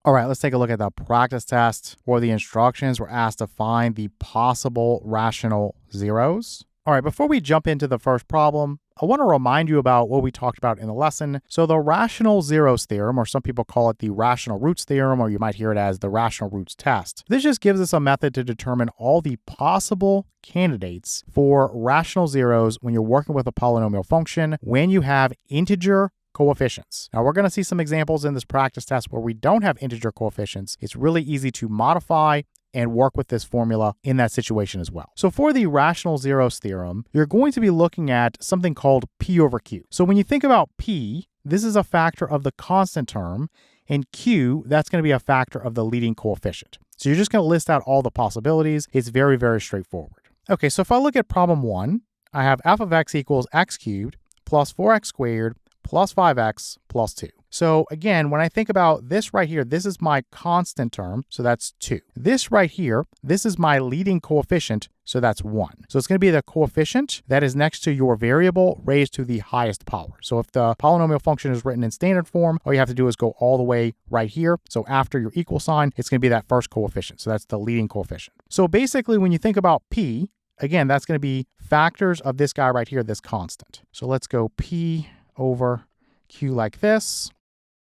All right, let's take a look at the practice test or the instructions. We're asked to find the possible rational zeros. All right, before we jump into the first problem, I want to remind you about what we talked about in the lesson. So the rational zeros theorem, or some people call it the rational roots theorem, or you might hear it as the rational roots test. This just gives us a method to determine all the possible candidates for rational zeros when you're working with a polynomial function when you have integer coefficients. Now we're going to see some examples in this practice test where we don't have integer coefficients. It's really easy to modify and work with this formula in that situation as well. So for the rational zeros theorem, you're going to be looking at something called P over Q. So when you think about P, this is a factor of the constant term, and Q, that's going to be a factor of the leading coefficient. So you're just going to list out all the possibilities. It's very, very straightforward. Okay, so if I look at problem 1, I have f of x equals x cubed plus 4x squared plus 5x plus 2. So again, when I think about this right here, this is my constant term, so that's 2. This right here, this is my leading coefficient, so that's 1. So it's going to be the coefficient that is next to your variable raised to the highest power. So if the polynomial function is written in standard form, all you have to do is go all the way right here. So after your equal sign, it's going to be that first coefficient. So that's the leading coefficient. So basically, when you think about P, again, that's going to be factors of this guy right here, this constant. So let's go P over Q like this.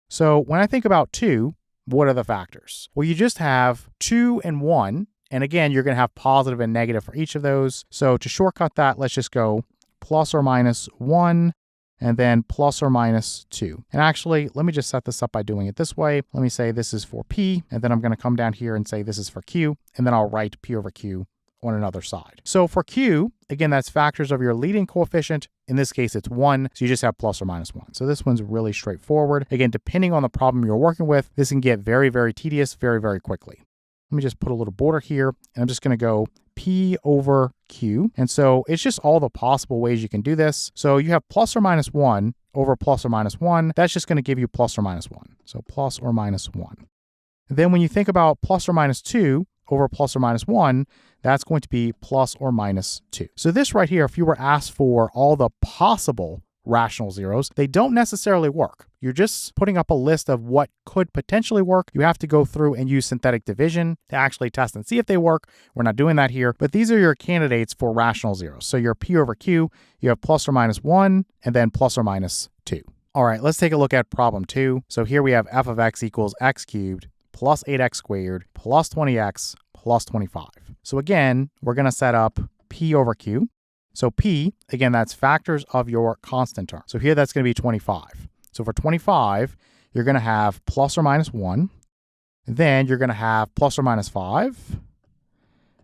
So when I think about 2, what are the factors? Well, you just have 2 and 1. And again, you're going to have positive and negative for each of those. So to shortcut that, let's just go plus or minus 1 and then plus or minus 2. And actually, let me just set this up by doing it this way. Let me say this is for P, and then I'm going to come down here and say this is for Q, and then I'll write P over Q on another side. So for Q, again, that's factors of your leading coefficient. In this case, it's 1, so you just have plus or minus 1. So this one's really straightforward. Again, depending on the problem you're working with, this can get very, very tedious very, very quickly. Let me just put a little border here, and I'm just going to go P over Q. And so it's just all the possible ways you can do this. So you have plus or minus 1 over plus or minus 1. That's just going to give you plus or minus 1. So plus or minus 1. Then when you think about plus or minus 2 over plus or minus 1, that's going to be plus or minus 2. So this right here, if you were asked for all the possible rational zeros, they don't necessarily work. You're just putting up a list of what could potentially work. You have to go through and use synthetic division to actually test and see if they work. We're not doing that here, but these are your candidates for rational zeros. So your P over Q, you have plus or minus 1 and then plus or minus 2. All right, let's take a look at problem 2. So here we have f of x equals x cubed plus 8x squared plus 20x plus 25. So again, we're going to set up P over Q. So P, again, that's factors of your constant term. So here that's going to be 25. So for 25, you're going to have plus or minus 1. Then you're going to have plus or minus 5.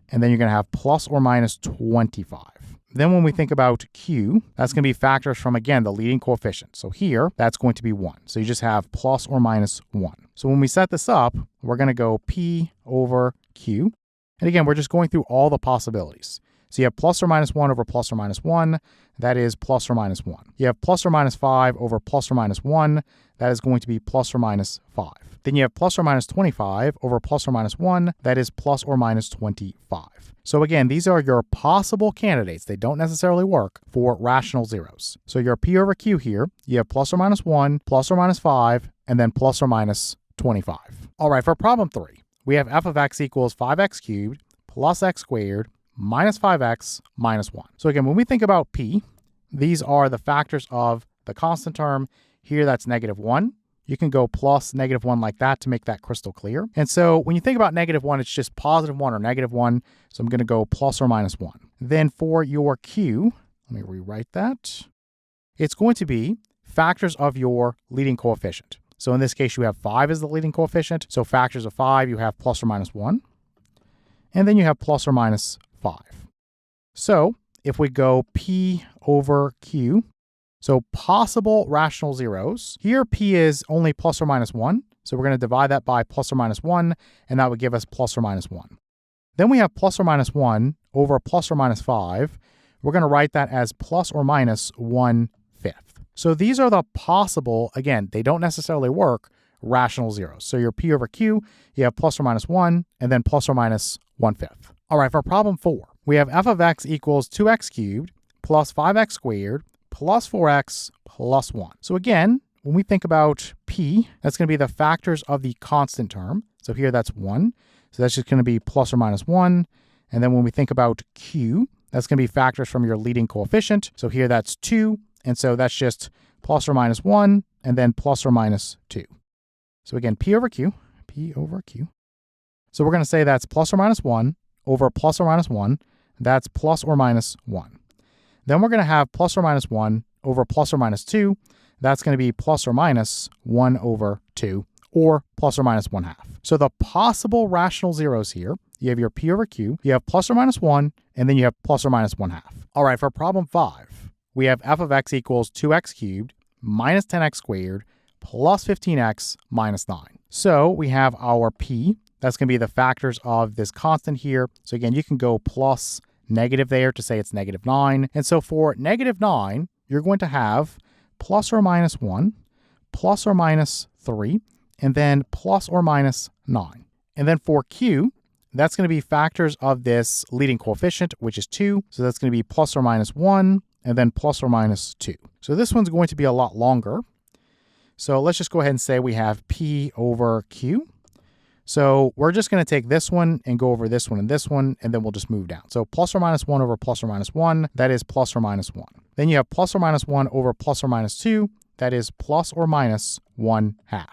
And then you're going to have plus or minus 25. Then when we think about Q, that's going to be factors from, again, the leading coefficient. So here, that's going to be 1. So you just have plus or minus 1. So when we set this up, we're going to go P over Q. And again, we're just going through all the possibilities. So you have plus or minus 1 over plus or minus 1. That is plus or minus 1. You have plus or minus 5 over plus or minus 1. That is going to be plus or minus 5. Then you have plus or minus 25 over plus or minus 1. That is plus or minus 25. So again, these are your possible candidates. They don't necessarily work for rational zeros. So your P over Q here, you have plus or minus 1, plus or minus 5, and then plus or minus 25. All right, for problem 3, we have f of x equals 5x cubed plus x squared minus 5x minus 1. So again, when we think about P, these are the factors of the constant term. Here, that's negative 1. You can go plus negative 1 like that to make that crystal clear. And so when you think about negative 1, it's just positive 1 or negative 1. So I'm going to go plus or minus 1. Then for your Q, let me rewrite that. It's going to be factors of your leading coefficient. So in this case, you have 5 as the leading coefficient. So factors of 5, you have plus or minus 1. And then you have plus or minus 5. So if we go P over Q, so possible rational zeros, here P is only plus or minus 1. So we're going to divide that by plus or minus 1, and that would give us plus or minus 1. Then we have plus or minus 1 over plus or minus 5. We're going to write that as plus or minus 1/5. So these are the possible, again, they don't necessarily work, rational zeros. So your P over Q, you have plus or minus 1, and then plus or minus 1/5. All right, for problem 4, we have f of x equals 2x cubed plus 5x squared plus 4x plus 1. So again, when we think about p, that's going to be the factors of the constant term. So here that's 1. So that's just going to be plus or minus 1. And then when we think about q, that's going to be factors from your leading coefficient. So here that's 2. And so that's just plus or minus 1 and then plus or minus 2. So again, p over q. So we're going to say that's plus or minus 1 over plus or minus 1. That's plus or minus 1. Then we're going to have plus or minus 1 over plus or minus 2. That's going to be plus or minus 1 over 2, or plus or minus 1/2. So the possible rational zeros here, you have your p over q, you have plus or minus 1, and then you have plus or minus 1/2. All right, for problem 5, we have f of x equals 2x cubed minus 10x squared plus 15x minus 9. So we have our p. That's going to be the factors of this constant here. So again, you can go plus negative there to say it's negative 9. And so for negative 9, you're going to have plus or minus 1, plus or minus 3, and then plus or minus 9. And then for q, that's going to be factors of this leading coefficient, which is 2. So that's going to be plus or minus 1, and then plus or minus 2. So this one's going to be a lot longer. So let's just go ahead and say we have p over q. So we're just going to take this one and go over this one, and then we'll just move down. So plus or minus 1 over plus or minus 1, that is plus or minus 1. Then you have plus or minus 1 over plus or minus 2, that is plus or minus 1/2.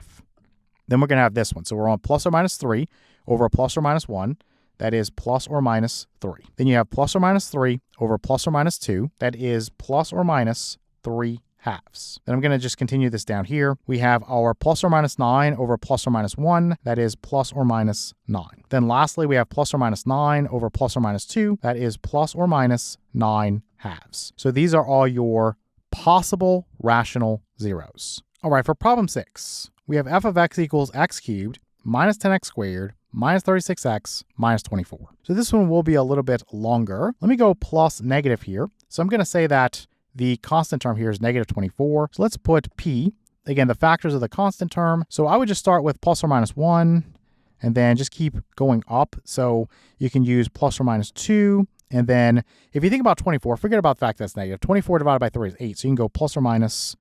Then we're going to have this one. So we're on plus or minus 3 over plus or minus 1, that is plus or minus 3. Then you have plus or minus 3 over plus or minus 2, that is plus or minus 3/2. Then I'm going to just continue this down here. We have our plus or minus 9 over plus or minus 1, that is plus or minus 9. Then lastly, we have plus or minus 9 over plus or minus 2, that is plus or minus 9/2. So these are all your possible rational zeros. All right, for problem 6, we have f of x equals x cubed minus 10x squared minus 36x minus 24. So this one will be a little bit longer. Let me go plus negative here. So I'm going to say that the constant term here is negative 24. So let's put p, again, the factors of the constant term. So I would just start with plus or minus 1 and then just keep going up. So you can use plus or minus 2. And then if you think about 24, forget about the fact that's negative. 24 divided by 3 is 8. So you can go plus or minus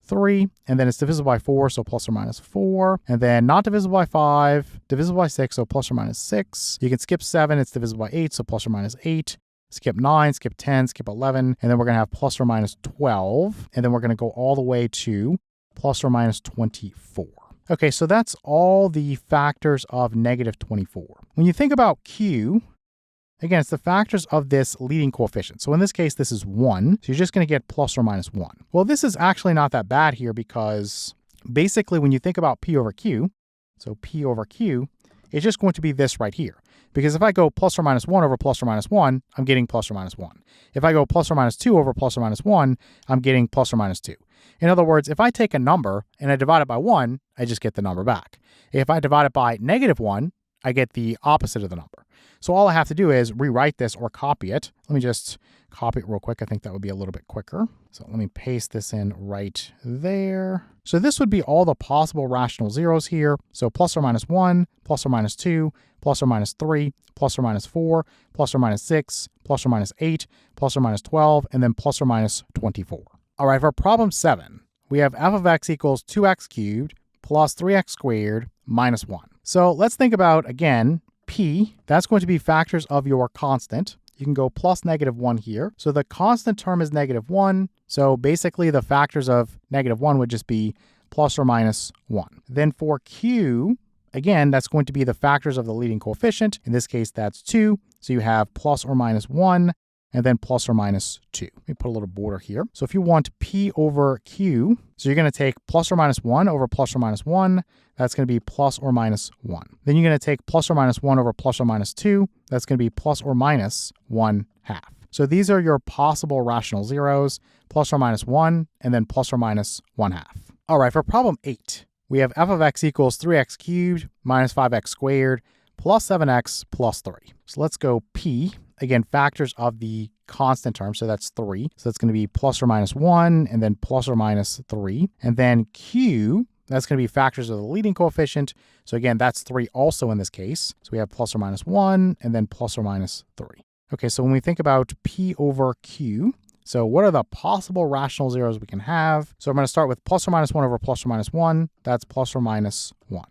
3, and then it's divisible by 4, so plus or minus 4. And then not divisible by 5, divisible by 6, so plus or minus 6. You can skip 7, it's divisible by 8, so plus or minus 8. Skip 9, skip 10, skip 11, and then we're going to have plus or minus 12, and then we're going to go all the way to plus or minus 24. Okay, so that's all the factors of negative 24. When you think about q, again, it's the factors of this leading coefficient. So in this case, this is 1, so you're just going to get plus or minus 1. Well, this is actually not that bad here because basically when you think about p over q, so p over q, it's just going to be this right here. Because if I go plus or minus 1 over plus or minus 1, I'm getting plus or minus 1. If I go plus or minus 2 over plus or minus 1, I'm getting plus or minus 2. In other words, if I take a number and I divide it by 1, I just get the number back. If I divide it by negative 1, I get the opposite of the number. So all I have to do is rewrite this or copy it. Let me just copy it real quick. I think that would be a little bit quicker. So let me paste this in right there. So this would be all the possible rational zeros here. So plus or minus 1, plus or minus 2, plus or minus 3, plus or minus 4, plus or minus 6, plus or minus 8, plus or minus 12, and then plus or minus 24. All right, for problem 7, we have f of x equals 2x cubed plus 3x squared minus 1. So let's think about, again, p. That's going to be factors of your constant. You can go plus negative 1 here. So the constant term is negative 1. So basically the factors of negative 1 would just be plus or minus 1. Then for q, again, that's going to be the factors of the leading coefficient. In this case, that's 2. So you have plus or minus 1 and then plus or minus 2. Let me put a little border here. So if you want p over q, so you're going to take plus or minus 1 over plus or minus 1. That's going to be plus or minus 1. Then you're going to take plus or minus 1 over plus or minus 2. That's going to be plus or minus 1/2. So these are your possible rational zeros, plus or minus 1, and then plus or minus 1/2. All right, for problem 8, we have f of x equals 3x cubed minus 5x squared plus 7x plus 3. So let's go p. Again, factors of the constant term, so that's 3. So that's going to be plus or minus 1, and then plus or minus 3. And then q, that's going to be factors of the leading coefficient. So again, that's 3 also in this case. So we have plus or minus 1, and then plus or minus 3. Okay, so when we think about p over q, So what are the possible rational zeros we can have? So I'm going to start with plus or minus 1 over plus or minus 1. That's plus or minus 1.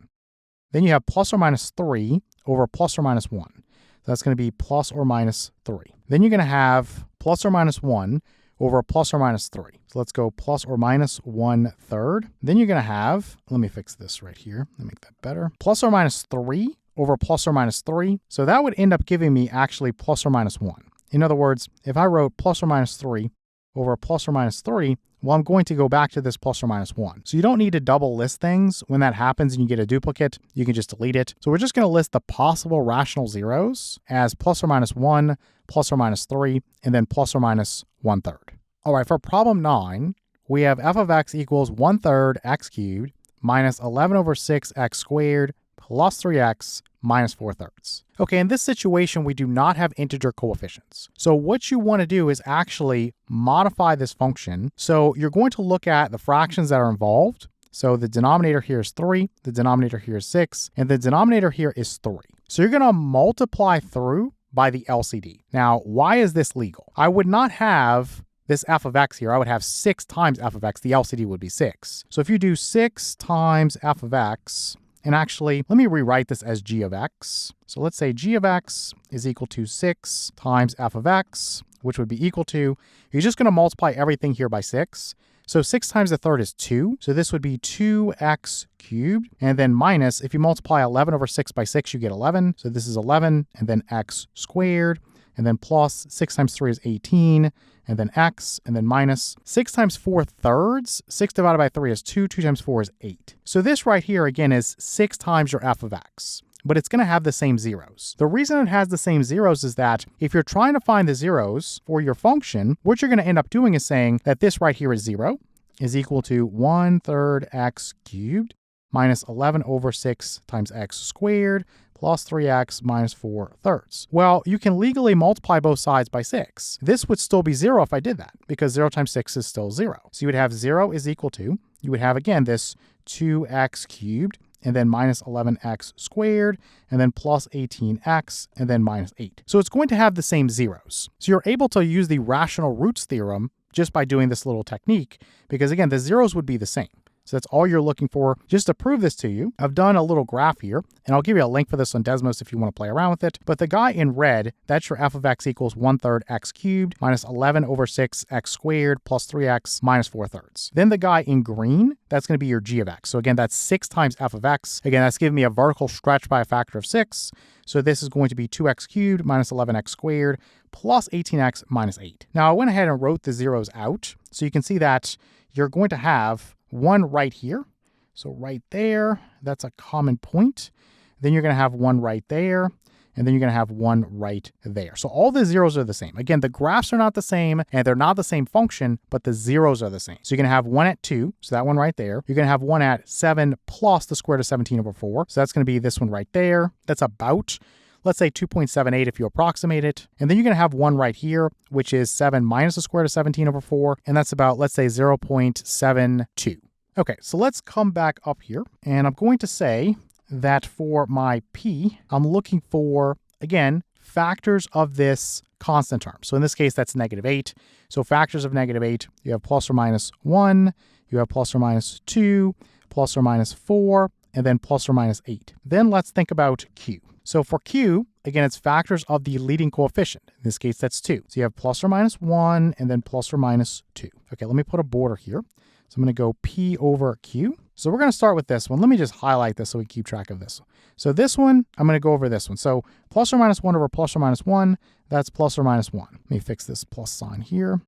Then you have plus or minus 3 over plus or minus 1. So that's going to be plus or minus 3. Then you're going to have plus or minus 1 over plus or minus 3. So let's go plus or minus 1/3. Then you're going to have, let me fix this right here. Let me make that better. Plus or minus 3 over plus or minus 3. So that would end up giving me actually plus or minus 1. In other words, if I wrote plus or minus 3 over plus or minus 3, well, I'm going to go back to this plus or minus 1. So you don't need to double list things. When that happens and you get a duplicate, you can just delete it. So we're just going to list the possible rational zeros as plus or minus 1, plus or minus 3, and then plus or minus 1/3. All right, for problem 9, we have f of x equals 1/3 x cubed minus 11 over 6 x squared plus 3x minus 4/3. Okay, in this situation, we do not have integer coefficients. So what you want to do is actually modify this function. So you're going to look at the fractions that are involved. So the denominator here is 3, the denominator here is 6, and the denominator here is 3. So you're going to multiply through by the LCD. Now, why is this legal? I would not have this f of x here. I would have 6 times f of x. The LCD would be 6. So if you do 6 times f of x, and actually, let me rewrite this as g of x. So let's say g of x is equal to 6 times f of x, which would be equal to, you're just going to multiply everything here by 6. So 6 times the third is 2. So this would be 2x cubed. And then minus, if you multiply 11 over 6 by 6, you get 11. So this is 11, and then x squared. And then plus 6 times 3 is 18. And then x, and then minus 6 times 4/3. 6 divided by 3 is 2. 2 times 4 is 8. So this right here, again, is 6 times your f of x. But it's going to have the same zeros. The reason it has the same zeros is that if you're trying to find the zeros for your function, what you're going to end up doing is saying that this right here is 0 is equal to 1/3 x cubed minus 11 over 6 times x squared plus 3x minus 4/3. Well, you can legally multiply both sides by 6. This would still be 0 if I did that, because 0 times 6 is still 0. So you would have 0 is equal to, you would have, again, this 2x cubed, and then minus 11x squared, and then plus 18x, and then minus 8. So it's going to have the same zeros. So you're able to use the rational roots theorem just by doing this little technique, because again, the zeros would be the same. So that's all you're looking for. Just to prove this to you, I've done a little graph here, and I'll give you a link for this on Desmos if you want to play around with it. But the guy in red, that's your f of x equals 1/3 x cubed minus 11 over 6 x squared plus 3x minus 4/3. Then the guy in green, that's going to be your g of x. So again, that's 6 times f of x. Again, that's giving me a vertical stretch by a factor of 6. So this is going to be 2x cubed minus 11x squared plus 18x minus 8. Now I went ahead and wrote the zeros out. So you can see that you're going to have one right here. So right there, that's a common point. Then you're going to have one right there. And then you're going to have one right there. So all the zeros are the same. Again, the graphs are not the same and they're not the same function, but the zeros are the same. So you're going to have one at 2. So that one right there. You're going to have one at 7 plus the square root of 17 over 4. So that's going to be this one right there. That's about, let's say 2.78 if you approximate it. And then you're going to have one right here, which is 7 minus the square root of 17 over 4. And that's about, let's say 0.72. Okay, so let's come back up here. And I'm going to say that for my p, I'm looking for, again, factors of this constant term. So in this case, that's -8. So factors of -8, you have plus or minus 1, you have plus or minus 2, plus or minus 4, and then plus or minus 8. Then let's think about q. So for q, again, it's factors of the leading coefficient. In this case, that's 2. So you have plus or minus 1 and then plus or minus 2. Okay, let me put a border here. So I'm going to go p over q. So we're going to start with this one. Let me just highlight this so we keep track of this. So this one, I'm going to go over this one. So plus or minus 1 over plus or minus 1, that's plus or minus 1. Let me fix this plus sign here.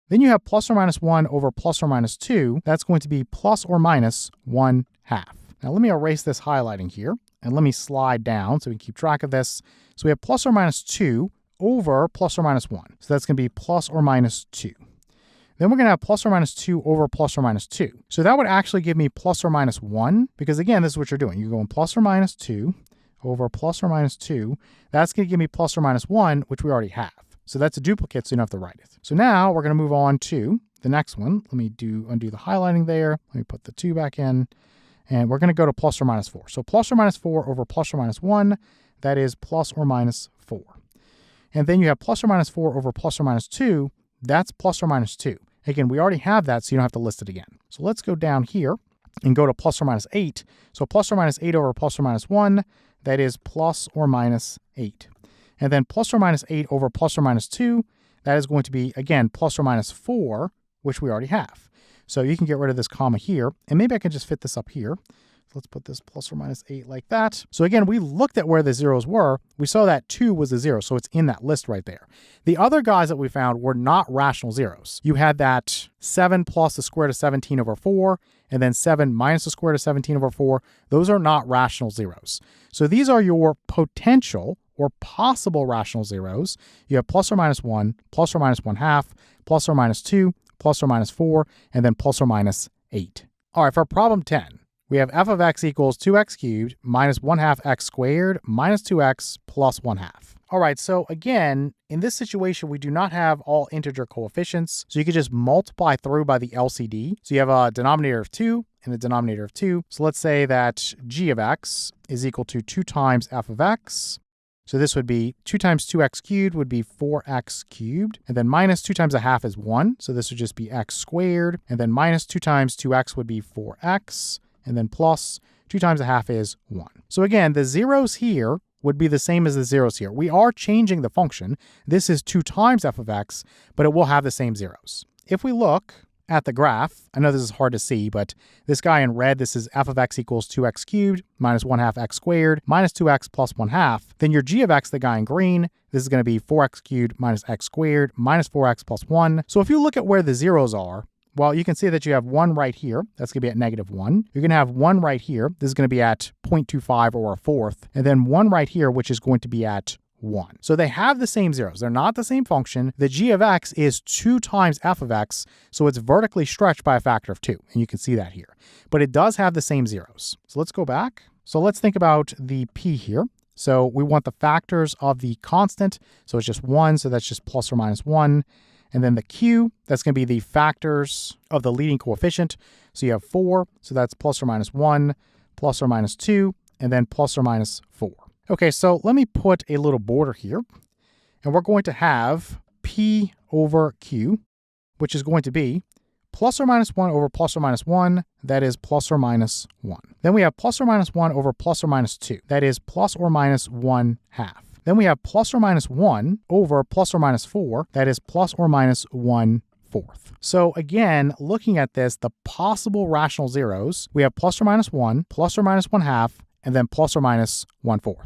Then you have plus or minus 1 over plus or minus 2. That's going to be plus or minus 1/2. Now let me erase this highlighting here. And let me slide down so we can keep track of this. So we have plus or minus 2 over plus or minus 1. So that's going to be plus or minus 2. Then we're going to have plus or minus 2 over plus or minus 2. So that would actually give me plus or minus 1, because again, this is what you're doing. You're going plus or minus 2 over plus or minus 2. That's going to give me plus or minus 1, which we already have. So that's a duplicate, so you don't have to write it. So now we're going to move on to the next one. Let me undo the highlighting there. Let me put the 2 back in. And we're going to go to plus or minus 4. So plus or minus 4 over plus or minus 1, that is plus or minus 4. And then you have plus or minus 4 over plus or minus 2. that's plus or minus 2. Again, we already have that, so you don't have to list it again. So let's go down here and go to plus or minus 8. So plus or minus 8 over plus or minus 1, that is plus or minus 8. And then plus or minus 8 over plus or minus 2, that is going to be, again, plus or minus 4, which we already have. So you can get rid of this comma here, and maybe I can just fit this up here. Let's put this plus or minus 8 like that. So again, we looked at where the zeros were. We saw that 2 was a 0, so it's in that list right there. The other guys that we found were not rational zeros. You had that 7 plus the square root of 17 over 4, and then 7 minus the square root of 17 over 4. Those are not rational zeros. So these are your potential or possible rational zeros. You have plus or minus 1, plus or minus 1/2, plus or minus 2, plus or minus 4, and then plus or minus 8. All right, for problem 10, we have f of x equals 2x cubed minus 1/2 x squared minus 2x plus 1/2. All right, so again, in this situation, we do not have all integer coefficients, so you could just multiply through by the LCD. So you have a denominator of 2 and a denominator of 2. So let's say that g of x is equal to 2 times f of x. So this would be 2 times 2x cubed would be 4x cubed. And then minus 2 times 1/2 is 1. So this would just be x squared. And then minus 2 times 2x would be 4x. And then plus 2 times 1/2 is 1. So again, the zeros here would be the same as the zeros here. We are changing the function. This is 2 times f of x, but it will have the same zeros. If we look at the graph, I know this is hard to see, but this guy in red, this is f of x equals 2x cubed minus 1/2 x squared minus 2x plus 1/2. Then your g of x, the guy in green, this is going to be 4x cubed minus x squared minus 4x plus 1. So if you look at where the zeros are, well, you can see that you have 1 right here. That's going to be at -1. You're going to have 1 right here. This is going to be at 0.25 or a fourth. And then 1 right here, which is going to be at 1. So they have the same zeros. They're not the same function. The g of x is 2 times f of x, so it's vertically stretched by a factor of 2. And you can see that here. But it does have the same zeros. So let's go back. So let's think about the p here. So we want the factors of the constant. So it's just 1, so that's just plus or minus 1. And then the q, that's going to be the factors of the leading coefficient. So you have 4, so that's plus or minus 1, plus or minus 2, and then plus or minus 4. Okay, so let me put a little border here. And we're going to have p over q, which is going to be plus or minus 1 over plus or minus 1, that is plus or minus 1. Then we have plus or minus 1 over plus or minus 2, that is plus or minus 1/2. Then we have plus or minus 1 over plus or minus 4, that is plus or minus 1/4. So again, looking at this, the possible rational zeros, we have plus or minus 1, plus or minus 1/2, and then plus or minus 1/4.